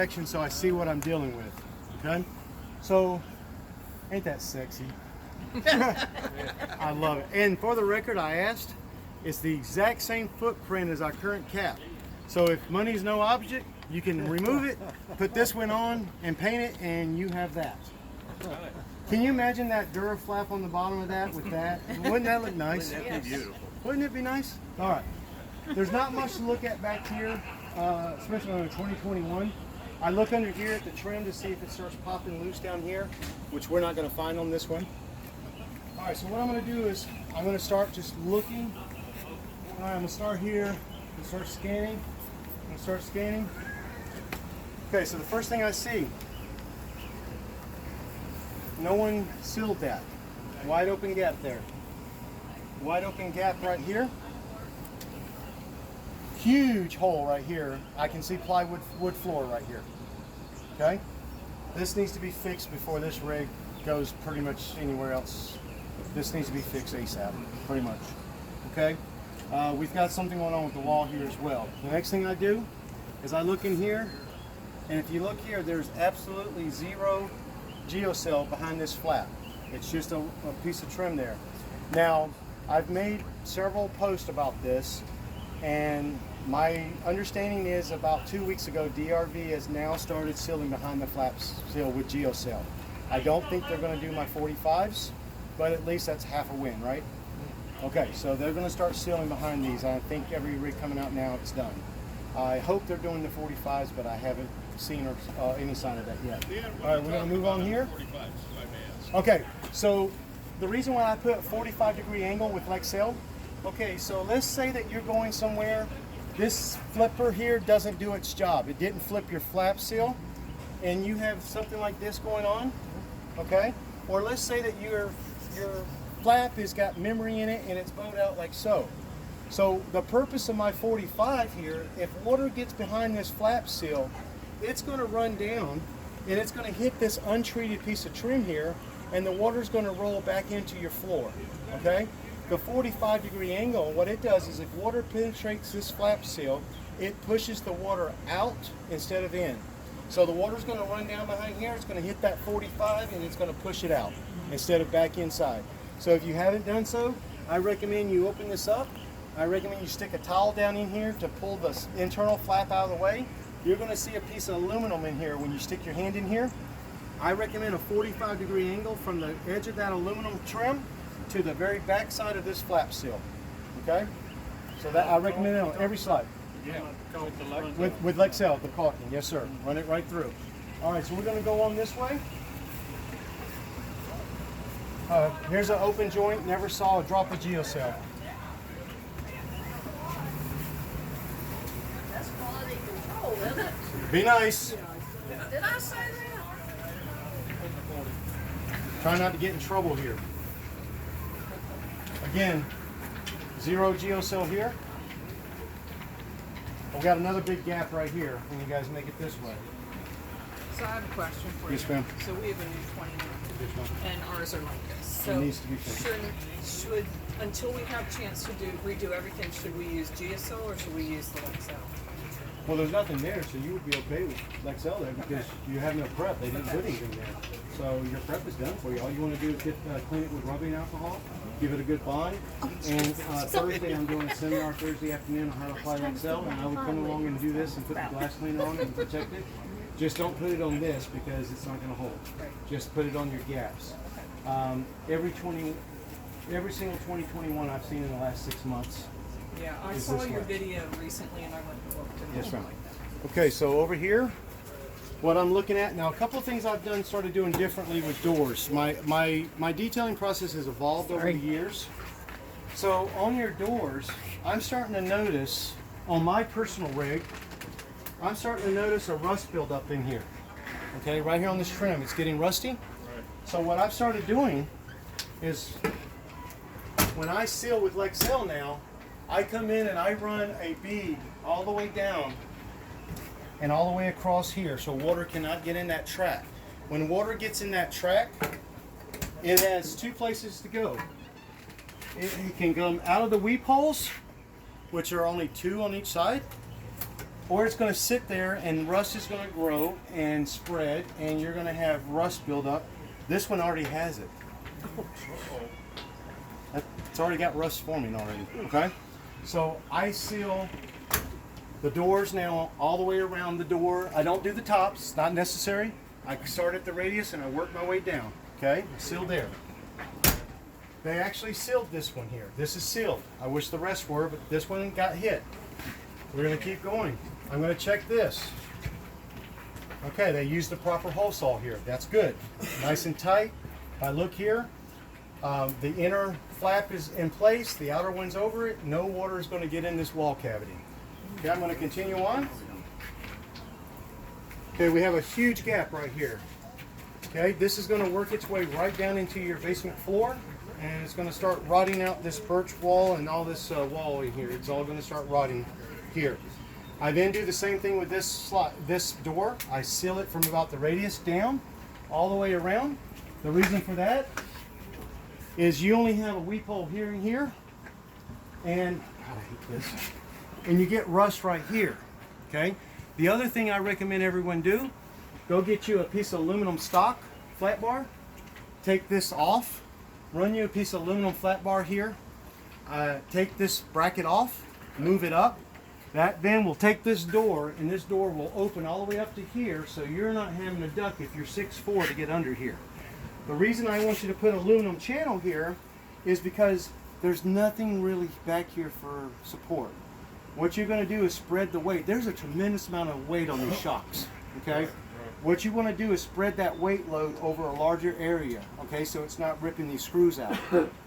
So I see what I'm dealing with. Okay, so ain't that sexy? I love it. And for the record, I asked, it's the exact same footprint as our current cap. So if money's no object, you can remove it, put this one on, and paint it, and you have that. Can you imagine that Dura flap on the bottom of that with that? Wouldn't that look nice? Wouldn't that be beautiful? Wouldn't it be nice? All right. There's not much to look at back here, especially on a 2021. I look under here at the trim to see if it starts popping loose down here, which we're not going to find on this one. All right, so what I'm going to do is I'm going to start just looking. All right, I'm going to start here and start scanning. I'm going to start scanning. Okay, so the first thing I see, no one sealed that. Wide open gap there. Wide open gap right here. Huge hole right here. I can see plywood wood floor right here. Okay? This needs to be fixed before this rig goes pretty much anywhere else. This needs to be fixed ASAP, pretty much. Okay? We've got something going on with the wall here as well. The next thing I do is I look in here, and if you look here, there's absolutely zero geocell behind this flap. It's just a piece of trim there. Now, I've made several posts about this, and my understanding is about 2 weeks ago, DRV has now started sealing behind the flap seal with geocell. I don't think they're going to do my 45s, but at least that's half a win, right? Okay, so they're going to start sealing behind these. I think every rig coming out now, it's done. I hope they're doing the 45s, but I haven't seen any sign of that yet. All right, we're going to move on here. Okay, so the reason why I put a 45-degree angle with Lexel, okay, so let's say that you're going somewhere. This flipper here doesn't do its job. It didn't flip your flap seal, and you have something like this going on, okay? Or let's say that your flap has got memory in it and it's bowed out like so. So the purpose of my 45 here, if water gets behind this flap seal, it's going to run down and it's going to hit this untreated piece of trim here, and the water's going to roll back into your floor, okay? The 45-degree angle, what it does is if water penetrates this flap seal, it pushes the water out instead of in. So the water's going to run down behind here, it's going to hit that 45, and it's going to push it out instead of back inside. So if you haven't done so, I recommend you open this up. I recommend you stick a towel down in here to pull the internal flap out of the way. You're going to see a piece of aluminum in here when you stick your hand in here. I recommend a 45-degree angle from the edge of that aluminum trim to the very back side of this flap seal. Okay? So that I recommend it on every slide. Yeah. With Lexel, the caulking. Yes, sir. Run it right through. All right, so we're going to go on this way. Here's an open joint. Never saw a drop of geocell. That's quality control, isn't it? Be nice. Did I say that? Try not to get in trouble here. Again, zero geocell here. We've got another big gap right here when you guys make it this way. So I have a question for you. Yes, ma'am. So we have a new 29, and ours are like this. So It needs to be fixed. should until we have a chance to redo everything, should we use GSO or should we use the Lexel? Well, there's nothing there, so you would be okay with Lexel there because you have no prep. They didn't put anything there. So your prep is done for you. All you want to do is clean it with rubbing alcohol, give it a good bond. And Thursday, I'm doing a seminar Thursday afternoon on how to apply Lexel, and I would come along and do this and put the glass cleaner on it and protect it. Just don't put it on this because it's not going to hold. Just put it on your gaps. Every single 2021 I've seen in the last 6 months. Yeah, I saw your video recently and I went and looked and Yes, ma'am. like that. Okay, so over here, what I'm looking at now, a couple of things I've started doing differently with doors. My detailing process has evolved over the years. So on your doors, I'm starting to notice on my personal rig, I'm starting to notice a rust buildup in here. Okay, right here on this trim, it's getting rusty. So what I've started doing is when I seal with Lexel now, I come in and I run a bead all the way down and all the way across here so water cannot get in that track. When water gets in that track, it has two places to go. It can come out of the weep holes, which are only 2 on each side, or it's going to sit there and rust is going to grow and spread, and you're going to have rust build up. This one already has it. It's already got rust forming already. Okay, so I seal the doors now all the way around the door. I don't do the tops, it's not necessary. I start at the radius and I work my way down. Okay, sealed there. They actually sealed this one here. This is sealed. I wish the rest were, but this one got hit. We're going to keep going. I'm going to check this. Okay, they used the proper hole saw here. That's good. Nice and tight. If I look here, the inner flap is in place. The outer one's over it. No water is going to get in this wall cavity. Okay, I'm going to continue on. Okay, we have a huge gap right here. Okay, this is going to work its way right down into your basement floor, and it's going to start rotting out this birch wall and all this wall in here. It's all going to start rotting here. I then do the same thing with this slot, this door. I seal it from about the radius down all the way around. The reason for that is you only have a weep hole here and here, and God, I hate this. And you get rust right here. Okay. The other thing I recommend everyone do, go get you a piece of aluminum stock flat bar. Take this off. Run you a piece of aluminum flat bar here. Take this bracket off. Move it up. That then will take this door, and this door will open all the way up to here, so you're not having to duck if you're 6'4" to get under here. The reason I want you to put aluminum channel here is because there's nothing really back here for support. What you're going to do is spread the weight. There's a tremendous amount of weight on these shocks. Okay. What you want to do is spread that weight load over a larger area. Okay, so it's not ripping these screws out.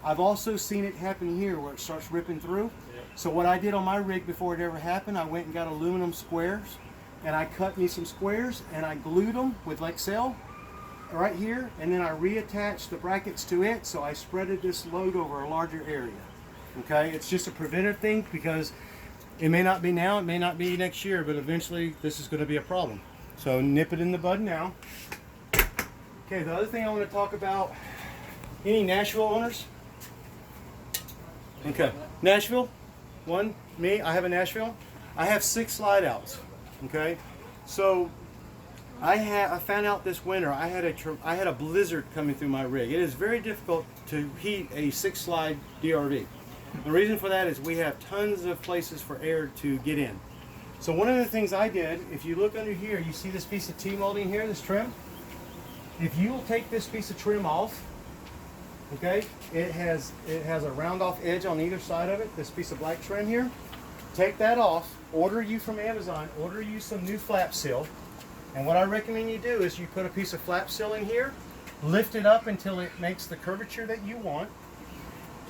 I've also seen it happen here where it starts ripping through. So what I did on my rig before it ever happened, I went and got aluminum squares, and I cut me some squares and I glued them with Lexel right here, and then I reattached the brackets to it, so I spreaded this load over a larger area. Okay, it's just a preventive thing because it may not be now, it may not be next year, but eventually this is going to be a problem. So nip it in the bud now. Okay, the other thing I want to talk about, any Nashville owners? Okay, Nashville, one, me, I have a Nashville. I have 6 slide outs, okay? So I found out this winter I had a blizzard coming through my rig. It is very difficult to heat a 6 slide DRV. The reason for that is we have tons of places for air to get in. So one of the things I did, if you look under here, you see this piece of T-molding here, this trim? If you will take this piece of trim off, okay, it has a round off edge on either side of it, this piece of black trim here. Take that off, order you from Amazon, order you some new flap seal. And what I recommend you do is you put a piece of flap seal in here, lift it up until it makes the curvature that you want.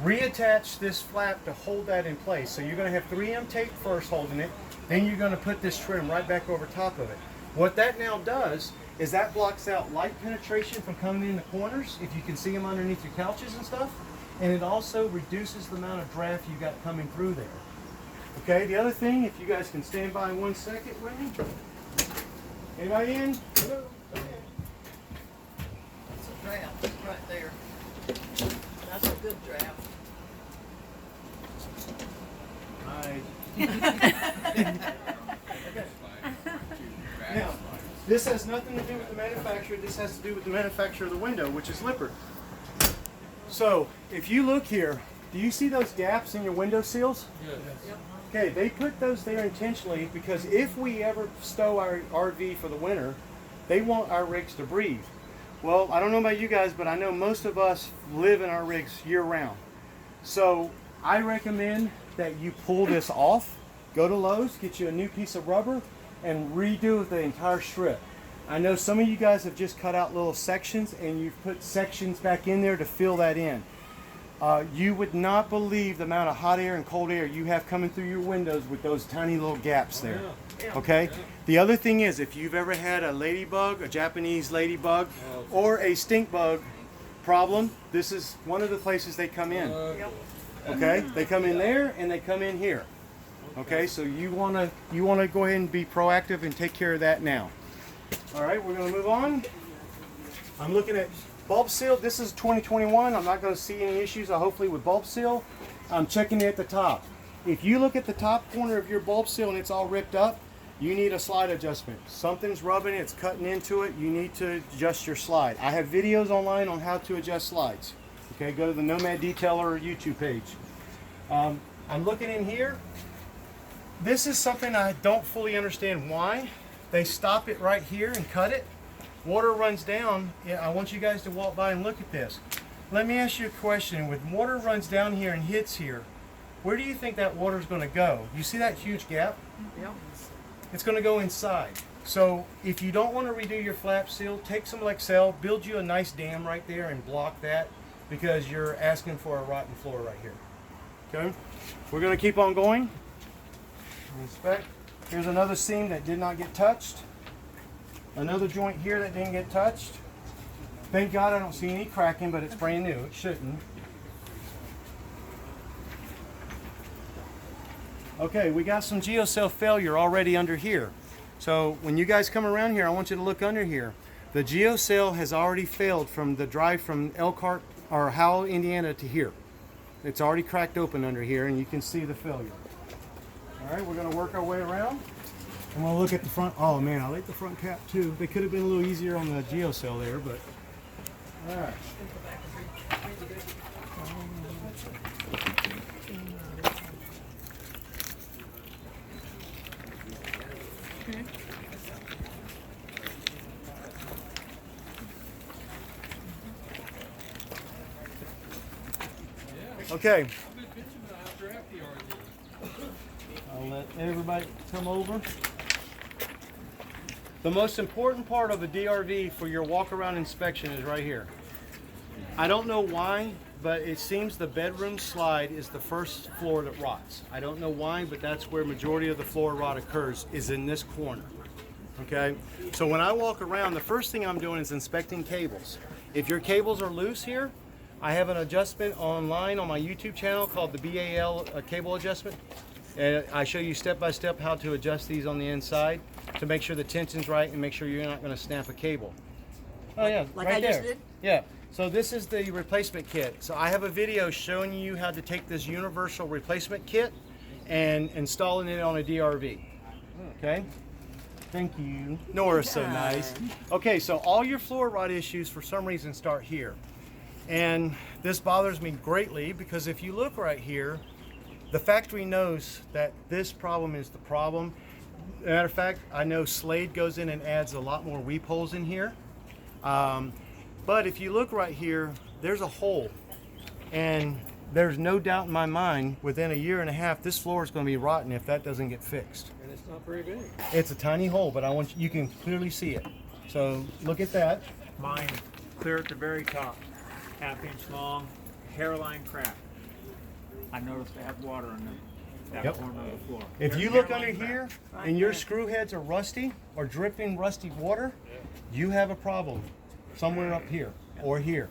Reattach this flap to hold that in place. So you're going to have 3M tape first holding it, then you're going to put this trim right back over top of it. What that now does is that blocks out light penetration from coming in the corners, if you can see them underneath your couches and stuff, and it also reduces the amount of draft you got coming through there. Okay, the other thing, if you guys can stand by 1 second with me. Anybody in? Hello? That's a draft right there. That's a good draft. Now, this has nothing to do with the manufacturer. This has to do with the manufacturer of the window, which is Lippert. So, if you look here, do you see those gaps in your window seals? Yes. Yep. Okay, they put those there intentionally because if we ever stow our RV for the winter, they want our rigs to breathe. Well, I don't know about you guys, but I know most of us live in our rigs year-round. So I recommend that you pull this off, go to Lowe's, get you a new piece of rubber, and redo the entire strip. I know some of you guys have just cut out little sections, and you've put sections back in there to fill that in. You would not believe the amount of hot air and cold air you have coming through your windows with those tiny little gaps there. Okay? The other thing is, if you've ever had a ladybug, a Japanese ladybug, or a stink bug problem, this is one of the places they come in. Okay? They come in there and they come in here. Okay? So you wanna go ahead and be proactive and take care of that now. All right, we're gonna move on. I'm looking at bulb seal. This is 2021. I'm not going to see any issues, hopefully, with bulb seal. I'm checking it at the top. If you look at the top corner of your bulb seal and it's all ripped up, you need a slide adjustment. Something's rubbing, it's cutting into it, you need to adjust your slide. I have videos online on how to adjust slides. Okay, go to the Nomad Detailer YouTube page. I'm looking in here. This is something I don't fully understand why. They stop it right here and cut it. Water runs down. Yeah, I want you guys to walk by and look at this. Let me ask you a question. When water runs down here and hits here, where do you think that water is going to go? You see that huge gap? Yep. It's going to go inside. So if you don't want to redo your flap seal, take some Lexel, build you a nice dam right there and block that, because you're asking for a rotten floor right here. Okay? We're going to keep on going. Inspect. Here's another seam that did not get touched. Another joint here that didn't get touched. Thank God I don't see any cracking, but it's brand new. It shouldn't. Okay, we got some geocell failure already under here. So when you guys come around here, I want you to look under here. The geocell has already failed from the drive from Elkhart or Howell, Indiana to here. It's already cracked open under here, and you can see the failure. All right, we're going to work our way around. I'm going to look at the front. Oh man, I like the front cap too. They could have been a little easier on the geocell there, but all right. Okay. I'll let everybody come over. The most important part of the DRV for your walk-around inspection is right here. I don't know why, but it seems the bedroom slide is the first floor that rots. I don't know why, but that's where majority of the floor rot occurs, is in this corner. Okay? So when I walk around, the first thing I'm doing is inspecting cables. If your cables are loose here, I have an adjustment online on my YouTube channel called the BAL cable adjustment. And I show you step by step how to adjust these on the inside to make sure the tension's right and make sure you're not going to snap a cable. Oh yeah, Like right I there. just did? Yeah. So this is the replacement kit. So I have a video showing you how to take this universal replacement kit and installing it on a DRV. Okay. Thank you. Nora's so nice. Okay, so all your floor rot issues for some reason start here. And this bothers me greatly because if you look right here, the factory knows that this problem is the problem. Matter of fact, I know Slade goes in and adds a lot more weep holes in here. But if you look right here, there's a hole. And there's no doubt in my mind, within a year and a half, this floor is going to be rotten if that doesn't get fixed. And it's not very big. It's a tiny hole, but you can clearly see it. So look at that. Mine, clear at the very top, 1/2 inch long, hairline crack. I noticed they have water in that Yep. corner of the floor. If you look under here and your screw heads are rusty or dripping rusty water, you have a problem somewhere up here or here.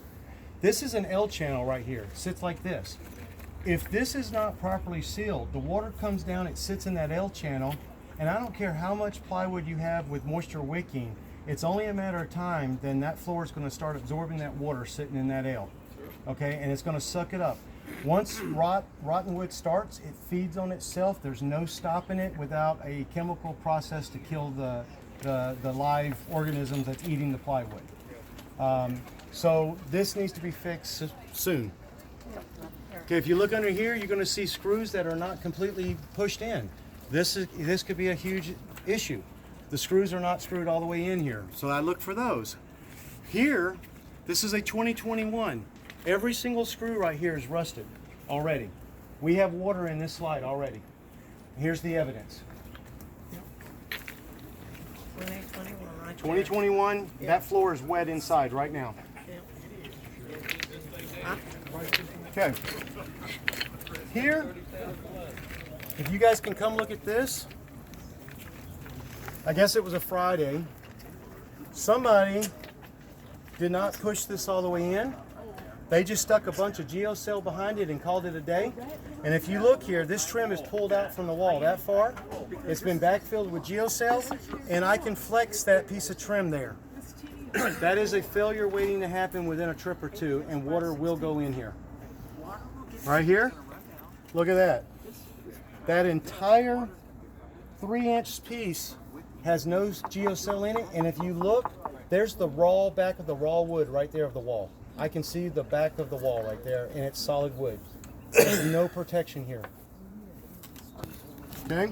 This is an L channel right here. It sits like this. If this is not properly sealed, the water comes down, it sits in that L channel, and I don't care how much plywood you have with moisture wicking, it's only a matter of time, then that floor is going to start absorbing that water sitting in that L. Okay, and it's going to suck it up. Once rotten wood starts, it feeds on itself. There's no stopping it without a chemical process to kill the live organisms that's eating the plywood. So this needs to be fixed soon. Okay, if you look under here, you're going to see screws that are not completely pushed in. This could be a huge issue. The screws are not screwed all the way in here, so I look for those. Here, this is a 2021. Every single screw right here is rusted already. We have water in this slide already. Here's the evidence. 2021, that floor is wet inside right now. Okay. Here, if you guys can come look at this, I guess it was a Friday. Somebody did not push this all the way in. They just stuck a bunch of geocell behind it and called it a day. And if you look here, this trim is pulled out from the wall that far. It's been backfilled with geocell, and I can flex that piece of trim there. That is a failure waiting to happen within a trip or two, and water will go in here. Right here, look at that. That entire 3-inch piece has no geocell in it, and if you look, there's the raw back of the raw wood right there of the wall. I can see the back of the wall right there, and it's solid wood. There's no protection here. Okay?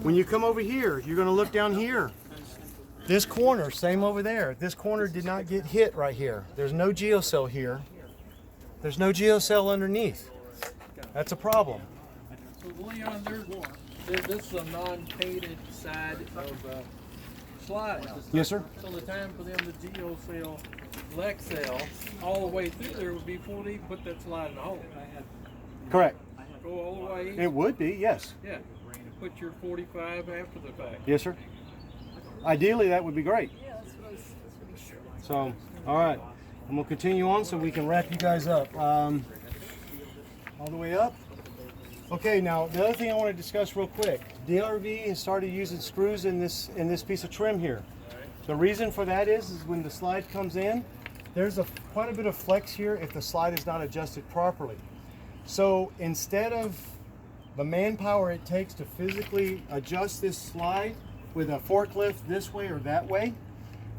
When you come over here, you're going to look down here. This corner, same over there. This corner did not get hit right here. There's no geocell here. There's no geocell underneath. That's a problem. So Leon, this is a non-painted side of slide. Yes, sir. So the time for them to geocell, Lexell, all the way through there would be before they put that slide in the hole. Correct. Go all the way. It would be, yes. Yeah. Put your 45 after the fact. Yes, sir. Ideally, that would be great. Yeah, that's what he said. So, all right. I'm going to continue on so we can wrap you guys up. All the way up. Okay, now the other thing I want to discuss real quick. DRV has started using screws in this piece of trim here. The reason for that is when the slide comes in, there's quite a bit of flex here if the slide is not adjusted properly. So instead of the manpower it takes to physically adjust this slide with a forklift this way or that way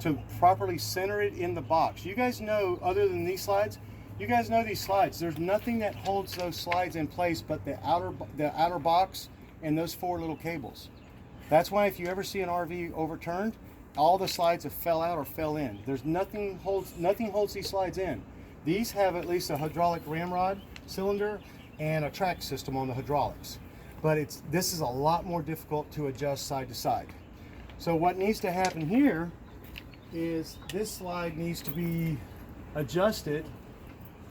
to properly center it in the box. You guys know, other than these slides, you guys know these slides. There's nothing that holds those slides in place but the outer box and those 4 little cables. That's why if you ever see an RV overturned, all the slides have fell out or fell in. There's nothing holds these slides in. These have at least a hydraulic ramrod cylinder and a track system on the hydraulics. But this is a lot more difficult to adjust side to side. So what needs to happen here is this slide needs to be adjusted,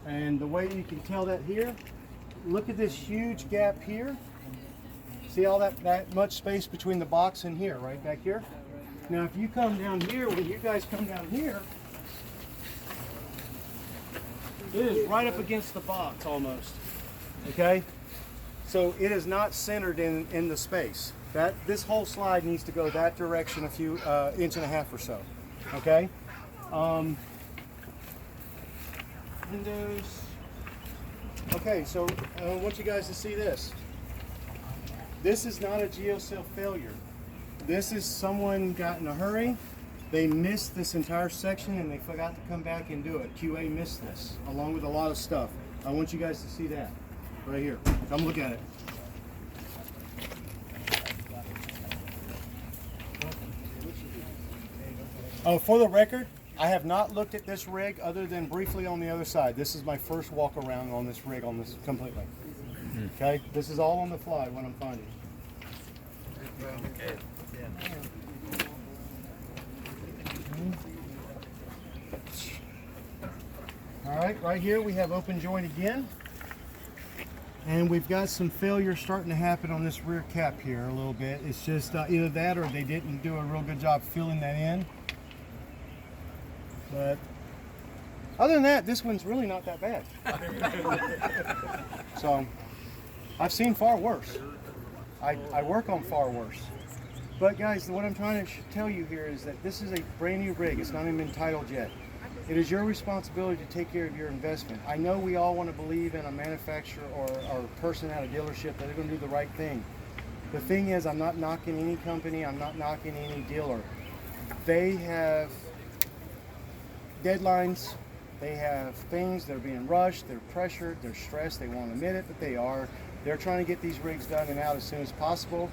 and the way you can tell that here, look at this huge gap here. See all that much space between the box and here, right back here? Now if you come down here, when you guys come down here, it is right up against the box almost, okay? So it is not centered in the space. This whole slide needs to go that direction a few inch and a half or so, okay? Windows. Okay, so I want you guys to see this. This is not a geocell failure. This is someone got in a hurry. They missed this entire section and they forgot to come back and do it. QA missed this, along with a lot of stuff. I want you guys to see that right here. Come look at it. Oh, for the record, I have not looked at this rig other than briefly on the other side. This is my first walk around on this rig, on this completely. Okay, this is all on the fly what I'm finding. Okay. All right here we have open joint again. And we've got some failure starting to happen on this rear cap here a little bit. It's just either that or they didn't do a real good job filling that in. But other than that, this one's really not that bad. So I've seen far worse. I work on far worse. But guys, what I'm trying to tell you here is that this is a brand new rig. It's not even been titled yet. It is your responsibility to take care of your investment. I know we all want to believe in a manufacturer or a person at a dealership that they're going to do the right thing. The thing is, I'm not knocking any company. I'm not knocking any dealer. They have deadlines. They have things. They're being rushed. They're pressured. They're stressed. They won't admit it, but they are. They're trying to get these rigs done and out as soon as possible.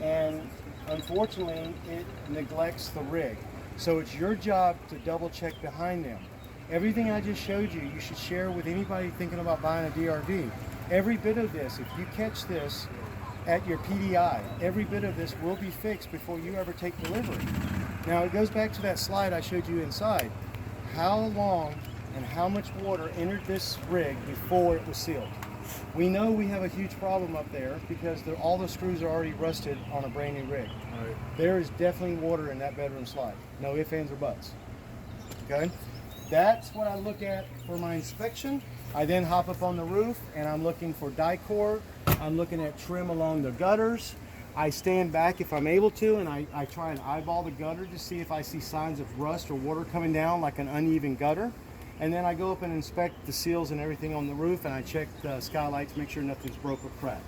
And unfortunately, it neglects the rig. So it's your job to double check behind them. Everything I just showed you, you should share with anybody thinking about buying a DRV. Every bit of this, if you catch this at your PDI, every bit of this will be fixed before you ever take delivery. Now it goes back to that slide I showed you inside. How long and how much water entered this rig before it was sealed? We know we have a huge problem up there because all the screws are already rusted on a brand new rig. Right. There is definitely water in that bedroom slide. No ifs, ands, or buts. Okay? That's what I look at for my inspection. I then hop up on the roof and I'm looking for die-core. I'm looking at trim along the gutters. I stand back if I'm able to and I try and eyeball the gutter to see if I see signs of rust or water coming down like an uneven gutter. And then I go up and inspect the seals and everything on the roof, and I check the skylights, make sure nothing's broke or cracked.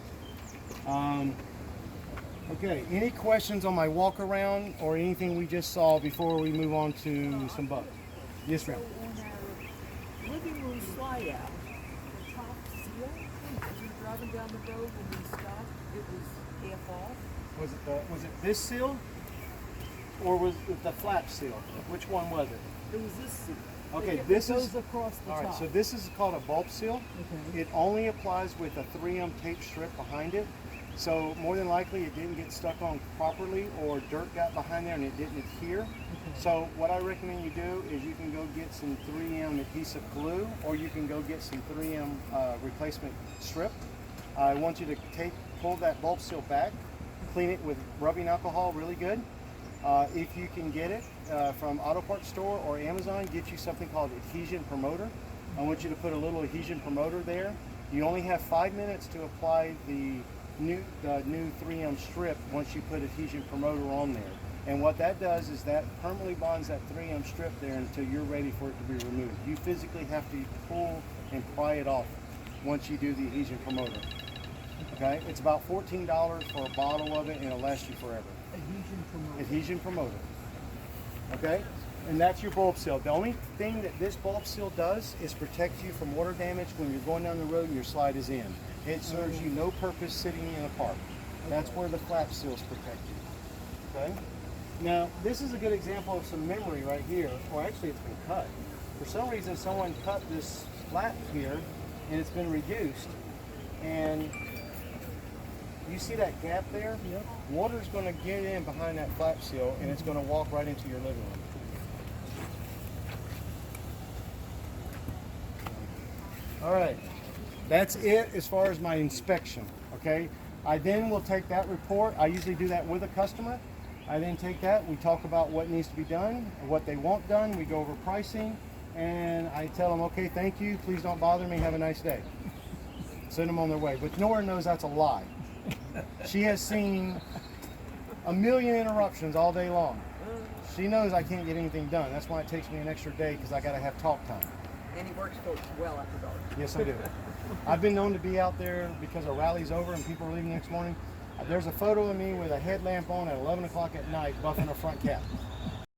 Okay, any questions on my walk around or anything we just saw before we move on to some bugs? Yes, ma'am. On our living room slide out, the top seal, as you're driving down the road when we stopped, it was half off. Was it this seal or was it the flap seal? Which one was it? It was this seal. Okay, It this goes is across the all right. top. So this is called a bulb seal. Okay. It only applies with a 3M tape strip behind it. So more than likely it didn't get stuck on properly or dirt got behind there and it didn't adhere. So what I recommend you do is you can go get some 3M adhesive glue or you can go get some 3M replacement strip. I want you to pull that bulb seal back, clean it with rubbing alcohol really good. If you can get it from Auto Parts Store or Amazon, get you something called adhesion promoter. I want you to put a little adhesion promoter there. You only have 5 minutes to apply the new 3M strip once you put adhesion promoter on there. And what that does is that permanently bonds that 3M strip there until you're ready for it to be removed. You physically have to pull and pry it off once you do the adhesion promoter. Okay, it's about $14 for a bottle of it and it'll last you forever. Adhesion promoter. Adhesion promoter. Okay, and that's your bulb seal. The only thing that this bulb seal does is protect you from water damage when you're going down the road and your slide is in. It serves you no purpose sitting in a park. That's where the flap seals protect you. Okay. Now this is a good example of some memory right here, or actually it's been cut. For some reason someone cut this flap here and it's been reduced, and you see that gap there? Yep. Water's going to get in behind that flap seal and it's going to walk right into your living room. All right, that's it as far as my inspection, okay? I then will take that report. I usually do that with a customer. I then take that, we talk about what needs to be done, what they want done, we go over pricing, and I tell them, okay, thank you, please don't bother me, have a nice day. Send them on their way. But Nora knows that's a lie. She has seen a million interruptions all day long. She knows I can't get anything done. That's why it takes me an extra day, because I got to have talk time. And he works folks well after dark. Yes, I do. I've been known to be out there because a rally's over and people are leaving the next morning. There's a photo of me with a headlamp on at 11 o'clock at night buffing a front cap.